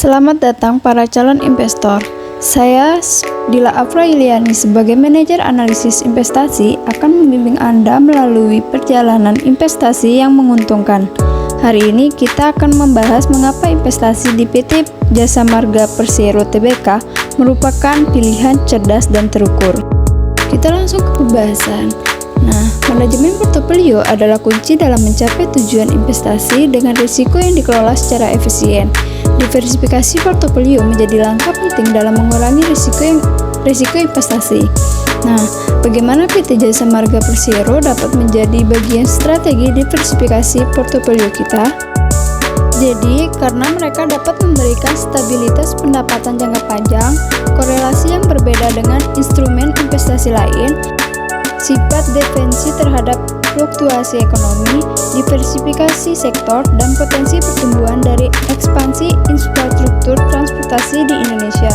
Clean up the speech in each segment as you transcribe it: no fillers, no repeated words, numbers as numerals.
Selamat datang para calon investor. Saya Dila Afrailiani sebagai manajer analisis investasi akan membimbing Anda melalui perjalanan investasi yang menguntungkan. Hari ini kita akan membahas mengapa investasi di PT Jasa Marga Persero Tbk merupakan pilihan cerdas dan terukur. Kita langsung ke pembahasan. Manajemen portofolio adalah kunci dalam mencapai tujuan investasi dengan risiko yang dikelola secara efisien. Diversifikasi portofolio menjadi langkah penting dalam mengurangi risiko investasi. Bagaimana PT Jasa Marga Persero dapat menjadi bagian strategi diversifikasi portofolio kita? Jadi, karena mereka dapat memberikan stabilitas pendapatan jangka panjang, korelasi yang berbeda dengan instrumen investasi lain, sifat defensi terhadap fluktuasi ekonomi, diversifikasi sektor, dan potensi pertumbuhan dari ekspansi infrastruktur transportasi di Indonesia.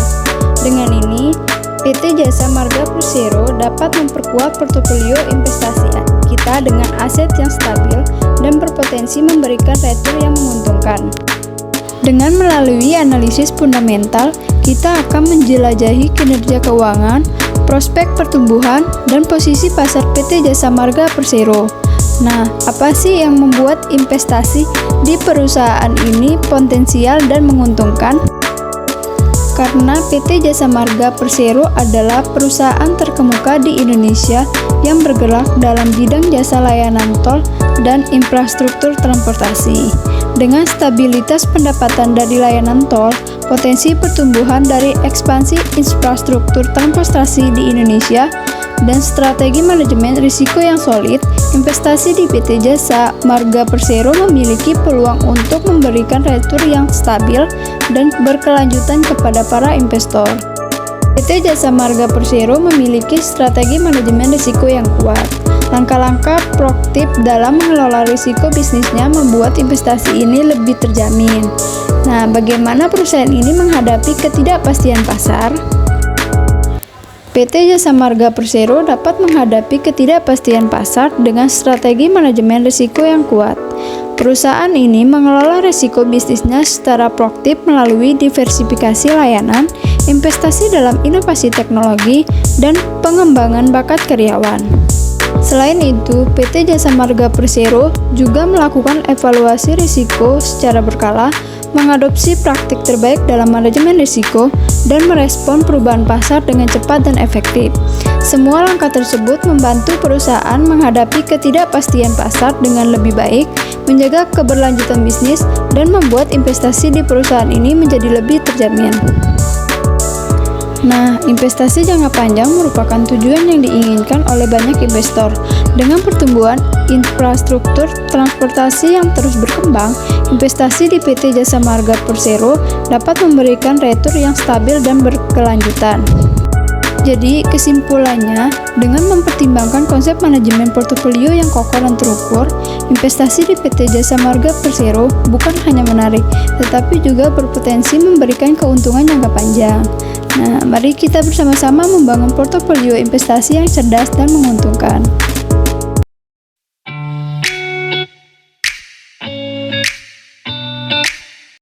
Dengan ini, PT Jasa Marga Persero dapat memperkuat portofolio investasi kita dengan aset yang stabil dan berpotensi memberikan return yang menguntungkan. Dengan melalui analisis fundamental, kita akan menjelajahi kinerja keuangan, prospek pertumbuhan, dan posisi pasar PT Jasa Marga Persero. Apa sih yang membuat investasi di perusahaan ini potensial dan menguntungkan? Karena PT Jasa Marga Persero adalah perusahaan terkemuka di Indonesia yang bergerak dalam bidang jasa layanan tol dan infrastruktur transportasi. Dengan stabilitas pendapatan dari layanan tol, potensi pertumbuhan dari ekspansi infrastruktur transportasi di Indonesia, dan strategi manajemen risiko yang solid, investasi di PT Jasa Marga Persero memiliki peluang untuk memberikan return yang stabil dan berkelanjutan kepada para investor. PT Jasa Marga Persero memiliki strategi manajemen risiko yang kuat. Langkah-langkah proaktif dalam mengelola risiko bisnisnya membuat investasi ini lebih terjamin. Bagaimana perusahaan ini menghadapi ketidakpastian pasar? PT Jasa Marga Persero dapat menghadapi ketidakpastian pasar dengan strategi manajemen risiko yang kuat. Perusahaan ini mengelola risiko bisnisnya secara proaktif melalui diversifikasi layanan, investasi dalam inovasi teknologi, dan pengembangan bakat karyawan. Selain itu, PT Jasa Marga Persero juga melakukan evaluasi risiko secara berkala, mengadopsi praktik terbaik dalam manajemen risiko, dan merespon perubahan pasar dengan cepat dan efektif. Semua langkah tersebut membantu perusahaan menghadapi ketidakpastian pasar dengan lebih baik, menjaga keberlanjutan bisnis, dan membuat investasi di perusahaan ini menjadi lebih terjamin. Investasi jangka panjang merupakan tujuan yang diinginkan oleh banyak investor. Dengan pertumbuhan infrastruktur transportasi yang terus berkembang, investasi di PT Jasa Marga Persero dapat memberikan return yang stabil dan berkelanjutan. Jadi, kesimpulannya, dengan mempertimbangkan konsep manajemen portofolio yang kokoh dan terukur, investasi di PT Jasa Marga Persero bukan hanya menarik, tetapi juga berpotensi memberikan keuntungan jangka panjang. Mari kita bersama-sama membangun portofolio investasi yang cerdas dan menguntungkan.